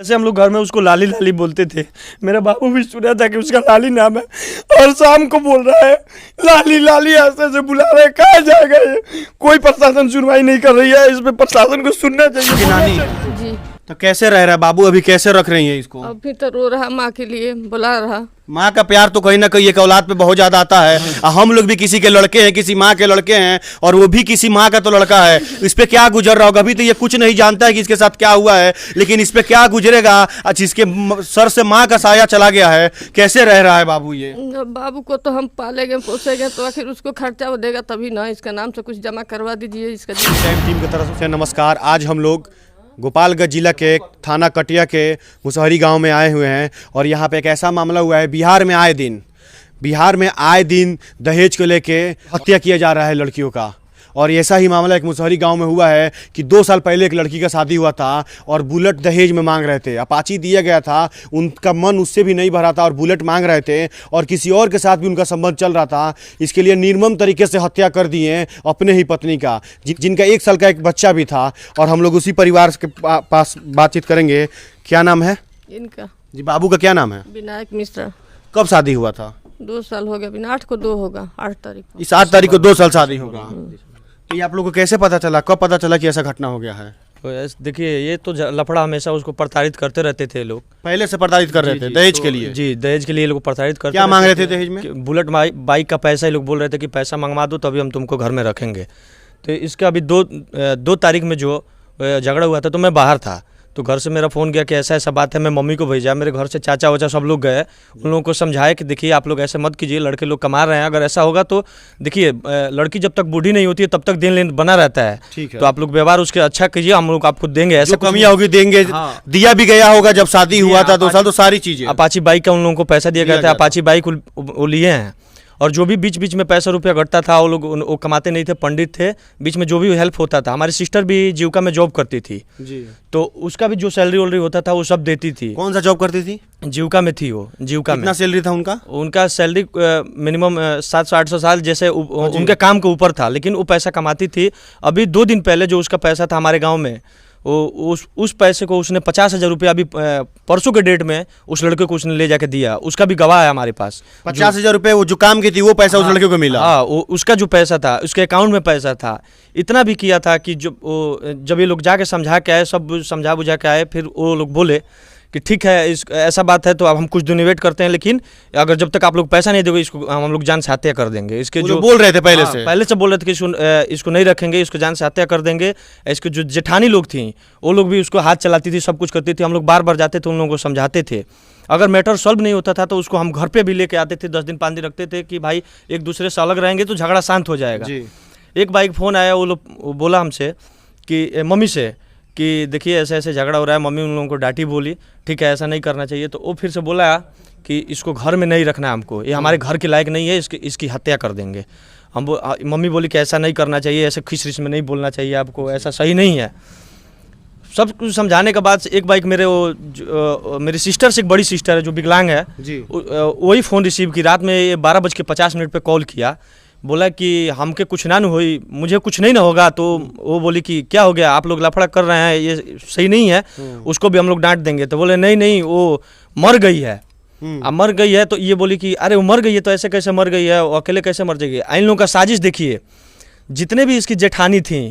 ऐसे हम लोग घर में उसको लाली लाली बोलते थे। मेरा बाबू भी सुना था कि उसका लाली नाम है, और शाम को बोल रहा है लाली लाली, ऐसे से बुला रहे हैं। कहाँ जाएगा ये? कोई प्रशासन सुनवाई नहीं कर रही है। इस पे प्रशासन को सुनना चाहिए। नानी जी। तो कैसे रह रहा है बाबू, अभी कैसे रख रही हैं इसको? अभी तो रो रहा, माँ के लिए बुला रहा। माँ का प्यार तो कहीं ना कहीं एक औलाद पे बहुत ज्यादा आता है। हम लोग भी किसी के लड़के हैं, किसी माँ के लड़के हैं, और वो भी किसी माँ का तो लड़का है। इस पे क्या गुजर रहा होगा? अभी तो ये कुछ नहीं जानता है कि इसके साथ क्या हुआ है, लेकिन इस पे क्या गुजरेगा। अच्छा, इसके सर से माँ का साया चला गया है। कैसे रह रहा है बाबू ये? बाबू को तो हम पालेंगे पोसेंगे, तो आखिर उसको खर्चा वो देगा तभी ना। इसका नाम से कुछ जमा करवा दीजिए इसका। टीम की तरफ से नमस्कार। आज हम लोग गोपालगंज जिला के थाना कटिया के मुसहरी गांव में आए हुए हैं, और यहाँ पे एक ऐसा मामला हुआ है। बिहार में आए दिन दहेज को लेके हत्या किया जा रहा है लड़कियों का, और ऐसा ही मामला एक मुसहरी गांव में हुआ है कि 2 साल पहले एक लड़की का शादी हुआ था, और बुलेट दहेज में मांग रहे थे। अपाची दिया गया था, उनका मन उससे भी नहीं भरा था, और बुलेट मांग रहे थे, और किसी और के साथ भी उनका संबंध चल रहा था। इसके लिए निर्मम तरीके से हत्या कर दिए अपने ही पत्नी का, जिनका 1 साल का एक बच्चा भी था। और हम लोग उसी परिवार के पास बातचीत करेंगे। क्या नाम है इनका? जी, बाबू का क्या नाम है? विनायक मिश्रा। कब शादी हुआ था? 2 साल हो गया। 8 को 2 होगा, 8 तारीख को। इस 8 तारीख को 2 साल शादी होगा। तो ये आप लोगों को कैसे पता चला, कब पता चला कि ऐसा घटना हो गया है? देखिए, ये तो लफड़ा हमेशा उसको प्रताड़ित करते रहते थे लोग। पहले से प्रताड़ित कर रहे थे दहेज के लिए? जी, दहेज के लिए लोग प्रताड़ित करते। क्या मांग रहे थे दहेज में? बुलेट बाइक का पैसा। ही लोग बोल रहे थे कि पैसा मंगवा दो तभी हम तुमको घर में रखेंगे। तो इसका अभी 2 तारीख में जो झगड़ा हुआ था, तो मैं बाहर था, तो घर से मेरा फ़ोन गया कि ऐसा ऐसा बात है। मैं मम्मी को भेजा, मेरे घर से चाचा वाचा सब लोग गए, उन लोगों को समझाया कि देखिए आप लोग ऐसे मत कीजिए, लड़के लोग कमा रहे हैं। अगर ऐसा होगा तो देखिए, लड़की जब तक बूढ़ी नहीं होती है तब तक देन लेन बना रहता है। ठीक है। तो आप लोग व्यवहार उसके अच्छा कीजिए, हम लोग आपको देंगे। ऐसा कमियां होगी देंगे। हाँ। दिया भी गया होगा जब शादी हुआ था 2 साल, तो सारी चीजें। अपाची बाइक का उन लोगों को पैसा दिया गया था। अपाची बाइक वो लिए हैं, और जो भी बीच बीच में पैसा रुपया घटता था, वो लोग वो कमाते नहीं थे, पंडित थे। बीच में जो भी हेल्प होता था, हमारी सिस्टर भी जीविका में जॉब करती थी जी, तो उसका भी जो सैलरी वैलरी होता था वो सब देती थी। कौन सा जॉब करती थी? जीविका में थी वो। जीविका में कितना सैलरी था उनका? उनका सैलरी मिनिमम 700-800 साल जैसे उनके काम के ऊपर था, लेकिन वो पैसा कमाती थी। अभी 2 दिन पहले जो उसका पैसा था हमारे गाँव में, वो उस पैसे को उसने 50,000 रुपया अभी परसों के डेट में उस लड़के को उसने ले जाके दिया। उसका भी गवाह है हमारे पास। 50,000 रुपये वो जो काम की थी वो पैसा उस लड़के को मिला? हाँ, उसका जो पैसा था उसके अकाउंट में पैसा था। इतना भी किया था कि जब ये लोग जाके समझा के आए, सब समझा बुझा के आए, फिर वो लोग बोले कि ठीक है, ऐसा बात है तो अब हम कुछ दिन वेट करते हैं, लेकिन अगर जब तक आप लोग पैसा नहीं दोगे इसको हम लोग जान से हत्या कर देंगे। इसके जो बोल रहे थे पहले से बोल रहे थे कि इसको नहीं रखेंगे, इसको जान से हत्या कर देंगे। इसके जो जेठानी लोग थी वो लोग भी उसको हाथ चलाती थी, सब कुछ करती थी। हम लोग बार बार जाते थे, उन लोगों को समझाते थे। अगर मैटर सॉल्व नहीं होता था तो उसको हम घर पे भी लेके आते थे, 10 दिन 5 दिन रखते थे कि भाई एक दूसरे से अलग रहेंगे तो झगड़ा शांत हो जाएगा। एक बाइक फ़ोन आया, वो बोला हमसे कि मम्मी से कि देखिए ऐसे ऐसे झगड़ा हो रहा है। मम्मी उन लोगों को डांटी, बोली ठीक है ऐसा नहीं करना चाहिए। तो वो फिर से बोला कि इसको घर में नहीं रखना है हमको, ये हमारे घर के लायक नहीं है, इसकी हत्या कर देंगे। मम्मी बोली कि ऐसा नहीं करना चाहिए, ऐसे खिस में नहीं बोलना चाहिए आपको, ऐसा सही नहीं है। सब कुछ समझाने के बाद एक बाइक मेरी सिस्टर से, एक बड़ी सिस्टर है जो विकलांग है जी, वही फ़ोन रिसीव की। रात में 12:50 पे कॉल किया, बोला कि हमके कुछ ना हुई, मुझे कुछ नहीं ना होगा। तो वो बोली कि क्या हो गया, आप लोग लफड़ा कर रहे हैं, ये सही नहीं है, उसको भी हम लोग डांट देंगे। तो बोले नहीं वो मर गई है। अब मर गई है तो ये बोली कि अरे वो मर गई है तो ऐसे कैसे मर गई है, वो अकेले कैसे मर जाएगी। इन लोगों का साजिश देखिए, जितने भी इसकी जेठानी थी,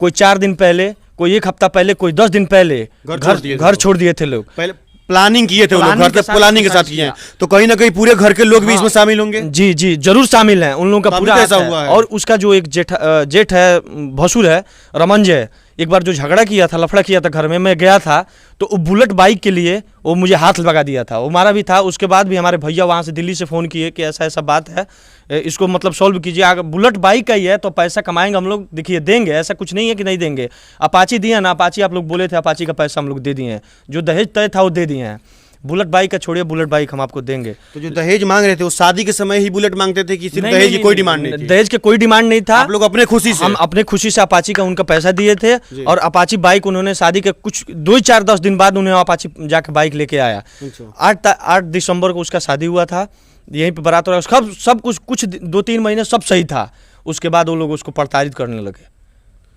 कोई 4 दिन पहले, कोई 1 हफ्ता पहले, कोई 10 दिन पहले घर छोड़ दिए थे लोग। पहले प्लानिंग किए थे, प्लानिंग के साथ किए हैं, तो कहीं ना कहीं पूरे घर के लोग भी इसमें शामिल होंगे। जी जी, जरूर शामिल हैं। उन लोगों का पूरा ऐसा हुआ है। और उसका जो एक जेठ है, भसुर है, रमंजय, एक बार जो झगड़ा किया था, लफड़ा किया था घर में, मैं गया था तो वो बुलेट बाइक के लिए वो मुझे हाथ लगा दिया था, वो मारा भी था। उसके बाद भी हमारे भैया वहाँ से दिल्ली से फ़ोन किए कि ऐसा ऐसा बात है, इसको मतलब सॉल्व कीजिए। अगर बुलेट बाइक का ही है तो पैसा कमाएंगे हम लोग, देखिए देंगे, ऐसा कुछ नहीं है कि नहीं देंगे। अपाची दिया ना, अपाची आप लोग बोले थे, अपाची का पैसा हम लोग दे दिए हैं, जो दहेज तय था वो दे दिए हैं। बुलेट बाइक का छोड़िए, बुलेट बाइक हम आपको देंगे। तो जो दहेज मांग रहे थे वो शादी के समय ही बुलेट मांगते थे कि सिर्फ दहेज की कोई डिमांड नहीं थी? दहेज की कोई डिमांड नहीं था। आप लोग अपने खुशी से? हम अपने खुशी से अपाची का उनका पैसा दिए थे, और अपाची बाइक उन्होंने शादी के कुछ 2-4-10 दिन बाद उन्हें अपाची जाके बाइक लेके आया। 8 दिसंबर को उसका शादी हुआ था, यहीं पे बारात हो रहा, सब कुछ 2-3 महीने सब सही था। उसके बाद वो लोग उसको प्रताड़ित करने लगे।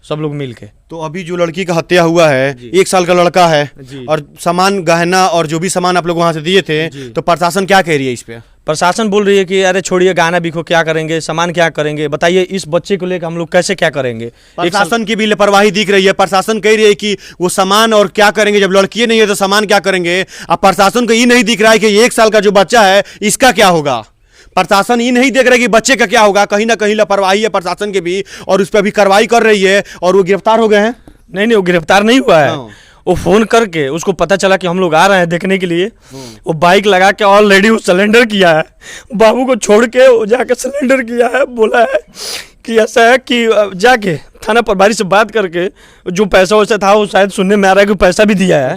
सब लोग मिल के। तो अभी जो लड़की का हत्या हुआ है, 1 साल का लड़का है, और सामान गहना और जो भी सामान आप लोग वहां से दिए थे, तो प्रशासन क्या कह रही है इस पे? प्रशासन बोल रही है कि अरे छोड़िए, गहना बिको, क्या करेंगे, सामान क्या करेंगे, बताइए इस बच्चे को लेकर हम लोग कैसे क्या करेंगे। प्रशासन की भी लापरवाही दिख रही है। प्रशासन कह रही है कि वो सामान और क्या करेंगे, जब लड़की नहीं है तो सामान क्या करेंगे। अब प्रशासन को ये नहीं दिख रहा है कि 1 साल का जो बच्चा है इसका क्या होगा। प्रशासन ये नहीं देख रहा है कि बच्चे का क्या होगा। कहीं ना कहीं लापरवाही है प्रशासन की भी, और उस पर भी कार्रवाई कर रही है। और वो गिरफ्तार हो गए हैं? नहीं, वो गिरफ्तार नहीं हुआ है। वो फोन करके उसको पता चला कि हम लोग आ रहे हैं देखने के लिए, वो बाइक लगा के ऑलरेडी वो सिलेंडर किया है। बाबू को छोड़ के वो जाके सिलेंडर किया है। बोला है कि ऐसा है कि जाके थाना प्रभारी से बात करके जो पैसा वैसा था, वो शायद सुनने में आ रहा है कि पैसा भी दिया है।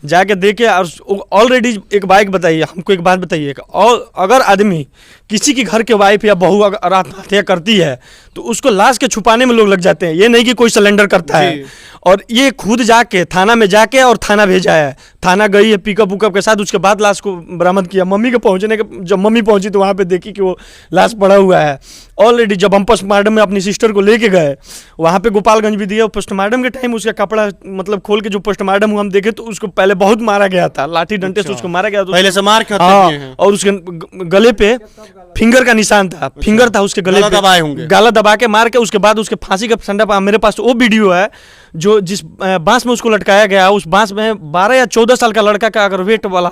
जाके देखे, और ऑलरेडी एक बाइक बताइए, हमको एक बात बताइए, और अगर आदमी किसी की घर के वाइफ या बहू अगर आत्महत्या करती है तो उसको लाश के छुपाने में लोग लग जाते हैं। ये नहीं कि कोई सिलेंडर करता है। और ये खुद जाके थाना में जाके और थाना भेजा है। थाना गई है पिकअप उकअप के साथ, उसके बाद लाश को बरामद किया। मम्मी के पहुंचने के जब मम्मी पहुंची तो वहाँ पे देखी कि वो लाश पड़ा हुआ है। ऑलरेडी जब हम पोस्टमार्टम में अपनी सिस्टर को लेके गए, वहाँ पे गोपालगंज भी दिया। पोस्टमार्टम के टाइम उसका कपड़ा मतलब खोल के जो पोस्टमार्टम हुआ हम देखे तो उसको पहले बहुत मारा गया था, लाठी डंडे से उसको मारा गया था। पहले से मार के और उसके गले पे फिंगर का निशान था, फिंगर था उसके गले पे, दबाए होंगे, गाला दबा के मार के। उसके बाद उसके फांसी का फंडा, मेरे पास वो वीडियो है जो जिस बांस में उसको लटकाया गया, उस बांस में 12 या 14 साल का लड़का का अगर वेट वाला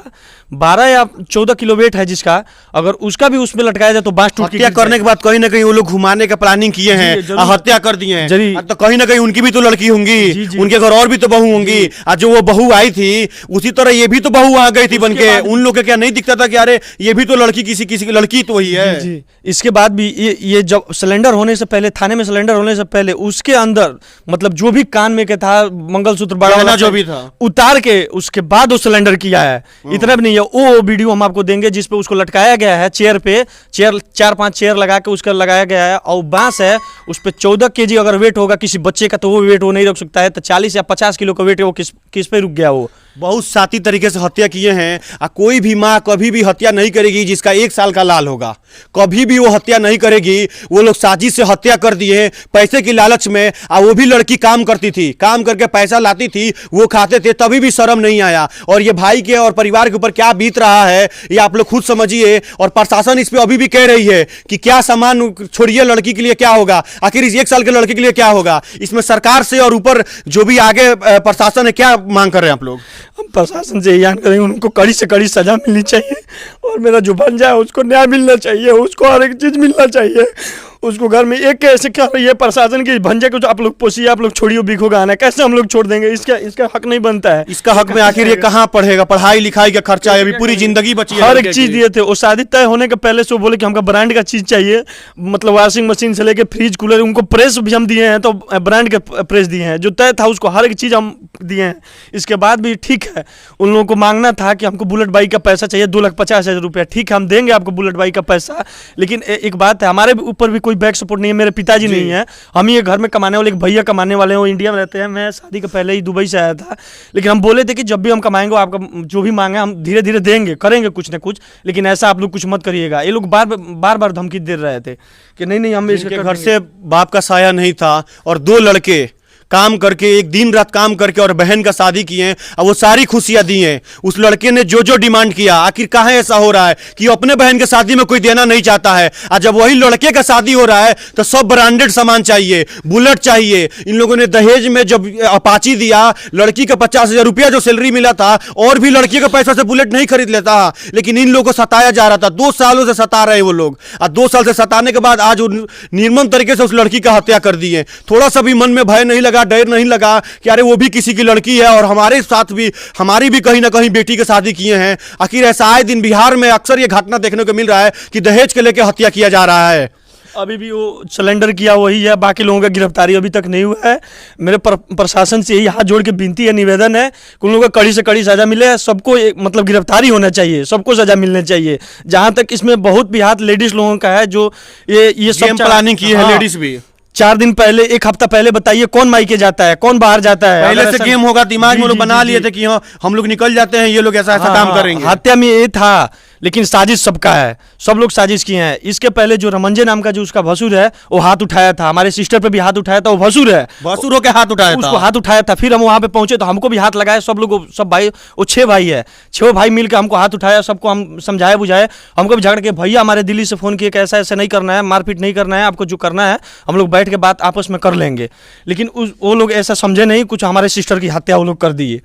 12 या 14 किलो वेट है जिसका, अगर उसका भी उसमें लटकाया जाए तो बांस टूट हत्या करने के बाद कहीं ना कहीं वो लोग घुमाने का प्लानिंग किए हैं, हत्या कर दिए हैं। तो कहीं ना कहीं उनकी भी तो लड़की होंगी, उनके घर और भी तो बहू होंगी। आज जो वो बहू आई थी उसी तरह ये भी तो बहू आ गई थी बनके। उन लोग के क्या नहीं दिखता था कि अरे ये भी तो लड़की किसी की लड़की तो वही है। इसके बाद भी ये जब सिलेंडर होने से पहले, थाने में सिलेंडर होने से पहले उसके अंदर मतलब जो भी कान में के था, मंगलसूत्र बड़ा जो भी था, उतार के उसके बाद वो सिलेंडर किया है। इतना भी नहीं है, वो वीडियो हम आपको देंगे जिसपे उसको लटकाया गया है चेयर पे, 4-5 चेयर लगा के उसका लगाया गया है। और बांस है उस पे 14 kg अगर वेट होगा किसी बच्चे का तो वो वेट वो नहीं रख सकता है। तो 40 या 50 किलो का वेट है, वो किस पे रुक गया। वो बहुत साथी तरीके से हत्या किए हैं। कोई भी माँ कभी भी हत्या नहीं करेगी जिसका 1 साल का लाल होगा, कभी भी वो हत्या नहीं करेगी। वो लोग साजिश से हत्या कर दिए पैसे की लालच में। वो भी लड़की काम करती थी, काम करके पैसा लाती थी, वो खाते थे, तभी भी शर्म नहीं आया। और ये भाई के और परिवार के ऊपर क्या बीत रहा है ये आप लोग खुद समझिए। और प्रशासन इस पे अभी भी कह रही है कि क्या सामान छोड़िए, लड़की के लिए क्या होगा, आखिर इस 1 साल के लड़के के लिए क्या होगा। इसमें सरकार से और ऊपर जो भी आगे प्रशासन है, क्या मांग कर रहे हैं आप लोग? हम प्रशासन से यही करेंगे, उनको कड़ी से कड़ी सजा मिलनी चाहिए। और मेरा जो बन जाए उसको न्याय मिलना चाहिए, उसको हर एक चीज मिलना चाहिए। उसको घर में एक कैसे क्या रही है प्रशासन की भंजे को, आप लोग पोसिए, आप लोग छोड़िए, बिखो गाना कैसे हम लोग छोड़ देंगे? इसका हक नहीं बनता है। इसका हक में आखिर ये कहाँ पढ़ेगा? पढ़ाई लिखाई का खर्चा है, अभी पूरी जिंदगी बची है। हर एक चीज दिए थे। वो शादी तय होने के पहले से वो बोले कि हमको ब्रांड का चीज चाहिए, मतलब वॉशिंग मशीन से लेके फ्रिज कूलर, उनको प्रेस भी हम दिए हैं तो ब्रांड के प्रेस दिए हैं। जो तय था उसको हर एक चीज हम दिए हैं। इसके बाद भी ठीक है, उन लोगों को मांगना था कि हमको बुलेट बाइक का पैसा चाहिए 2,50,000 रुपया। ठीक है, हम देंगे आपको बुलेट बाइक का पैसा, लेकिन एक बात है, हमारे ऊपर भी कोई बैक सपोर्ट नहीं है। मेरे पिताजी नहीं है, हम ही घर में कमाने वाले, एक भैया कमाने वाले हैं, वो इंडिया में रहते हैं। मैं शादी के पहले ही दुबई से आया था, लेकिन हम बोले थे कि जब भी हम कमाएंगे आपका जो भी मांगे हम धीरे धीरे देंगे, करेंगे कुछ ना कुछ, लेकिन ऐसा आप लोग कुछ मत करिएगा। ये लोग बार बार धमकी दे रहे थे कि नहीं हम इसके घर से बाप का साया नहीं था, और 2 लड़के काम करके, एक दिन रात काम करके और बहन का शादी किए, और वो सारी खुशियां दी हैं। उस लड़के ने जो जो डिमांड किया, आखिर कहाँ ऐसा हो रहा है कि अपने बहन के शादी में कोई देना नहीं चाहता है। और जब वही लड़के का शादी हो रहा है तो सब ब्रांडेड सामान चाहिए, बुलेट चाहिए। इन लोगों ने दहेज में जब अपाची दिया, लड़की का 50,000 रुपया जो सैलरी मिला था, और भी लड़की का पैसा से बुलेट नहीं खरीद लेता, लेकिन इन लोगों को सताया जा रहा था। 2 सालों से सता रहे वो लोग, और 2 साल से सताने के बाद आज निर्मम तरीके से उस लड़की का हत्या कर दी है। थोड़ा सा भी मन में भय नहीं लगा, डर नहीं लगा कि अरे वो भी किसी की लड़की है और हमारे साथ भी, हमारी भी कहीं ना कहीं बेटी की शादी किए हैं। आखिर ऐसा आए दिन बिहार में अक्सर ये घटना देखने को मिल रहा है कि दहेज के लेकर हत्या किया जा रहा है। अभी भी वो सिलेंडर किया वही है, बाकी लोगों का गिरफ्तारी अभी तक नहीं हुआ है। मेरे प्रशासन से यही हाथ जोड़ के विनती है, निवेदन है कि उन लोगों को कड़ी से कड़ी सजा मिले। सबको मतलब गिरफ्तारी होना चाहिए, सबको सजा मिलने चाहिए। जहां तक इसमें बहुत भी हाथ लेडीज लोगों का है, जो ये सब प्लानिंग की है लेडीज भी। 4 दिन पहले, 1 हफ्ता पहले बताइए कौन मायके जाता है, कौन बाहर जाता है। पहले से गेम होगा, दिमाग में लोग बना लिए थे कि हाँ हम लोग निकल जाते हैं, ये लोग ऐसा काम करेंगे। हत्या में ये था, लेकिन साजिश सबका है, सब लोग साजिश किए हैं। इसके पहले जो रमंजे नाम का जो उसका भसुर है वो हाथ उठाया था, हमारे सिस्टर पे भी हाथ उठाया था, वो भसुर है, भसुरों के हाथ उठाया उसको था। हाथ उठाया था। फिर हम वहाँ पे पहुंचे तो हमको भी हाथ लगाए, सब लोग, सब भाई, वो 6 भाई है, 6 भाई मिलकर हमको हाथ उठाया, सबको हम समझाए बुझाए। हमको भी झगड़ के भैया हमारे दिल्ली से फ़ोन किए कि ऐसा ऐसा नहीं करना है, मारपीट नहीं करना है, आपको जो करना है हम लोग बैठ के बात आपस में कर लेंगे। लेकिन वो लोग ऐसा समझे नहीं, कुछ हमारे सिस्टर की हत्या वो लोग कर दिए।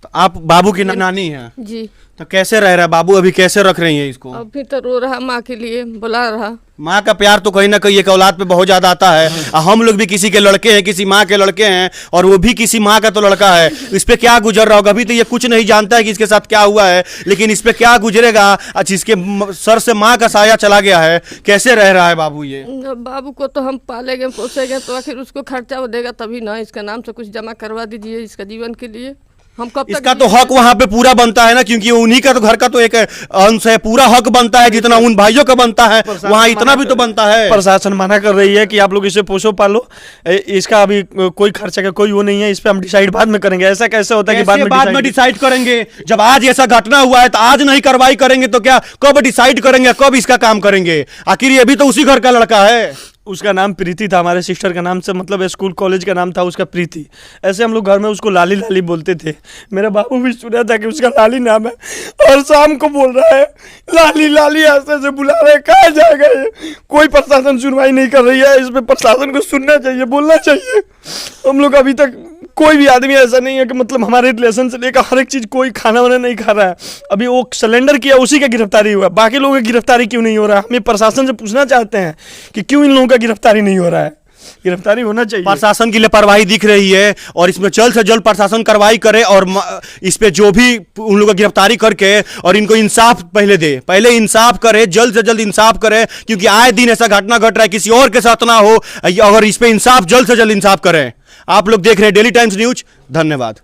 तो आप बाबू की नानी हैं, जी। तो कैसे रह रहा है बाबू, अभी कैसे रख रही हैं इसको? अभी तो रो रहा, माँ के लिए बुला रहा। माँ का प्यार तो कहीं ना कहीं एक औलाद पे बहुत ज्यादा आता है। हम लोग भी किसी के लड़के हैं, किसी माँ के लड़के हैं, और वो भी किसी माँ का तो लड़का है। इस पे क्या गुजर रहा होगा, अभी तो ये कुछ नहीं जानता है कि इसके साथ क्या हुआ है, लेकिन इस पे क्या गुजरेगा। अच्छा, इसके सर से माँ का साया चला गया है, कैसे रह रहा है बाबू ये? बाबू को तो हम पालेंगे पोसेंगे तो आखिर उसको खर्चा वो देगा तभी ना। इसका नाम से कुछ जमा करवा दीजिए इसका जीवन के लिए। हम कब तक इसका तो हक वहां पे पूरा बनता है ना, क्योंकि उन्हीं का तो घर का तो एक अंश है, पूरा हक बनता है जितना उन भाइयों का बनता है, वहां इतना भी तो बनता है। प्रशासन मना कर रही है कि आप लोग इसे पोसो पालो, इसका अभी कोई खर्चा का कोई वो नहीं है, इस पे हम डिसाइड बाद में करेंगे। ऐसा कैसे होता है कि बाद में डिसाइड करेंगे? जब आज ऐसा घटना हुआ है तो आज नहीं कार्रवाई करेंगे तो क्या कब डिसाइड करेंगे, कब इसका काम करेंगे? आखिर ये भी तो उसी घर का लड़का है। उसका नाम प्रीति था, हमारे सिस्टर का नाम से, मतलब स्कूल कॉलेज का नाम था उसका प्रीति। ऐसे हम लोग घर में उसको लाली लाली बोलते थे। मेरा बाबू भी सुना था कि उसका लाली नाम है, और शाम को बोल रहा है लाली लाली, ऐसे ऐसे बुला रहे, कहाँ जाएगा ये? कोई प्रशासन सुनवाई नहीं कर रही है, इस पे प्रशासन को सुनना चाहिए, बोलना चाहिए। हम लोग अभी तक कोई भी आदमी ऐसा नहीं है कि मतलब हमारे रिलेशन से लेकर हर एक चीज़, कोई खाना वाना नहीं खा रहा है। अभी वो सिलेंडर किया उसी का गिरफ्तारी हुआ, बाकी लोगों की गिरफ्तारी क्यों नहीं हो रहा है? हम ये प्रशासन से पूछना चाहते हैं कि क्यों इन लोगों का गिरफ्तारी नहीं हो रहा है? गिरफ्तारी होना चाहिए। प्रशासन की लापरवाही दिख रही है, और इसमें जल्द से जल्द प्रशासन कार्रवाई करे, और इस पे जो भी उन लोगों को गिरफ्तारी करके और इनको इंसाफ पहले दे, पहले इंसाफ करे, जल्द से जल्द इंसाफ करे, क्योंकि आए दिन ऐसा घटना घट रहा है, किसी और के साथ ना हो। अगर इस पे इंसाफ, जल्द से जल्द इंसाफ करें। आप लोग देख रहे हैं डेली टाइम्स न्यूज। धन्यवाद।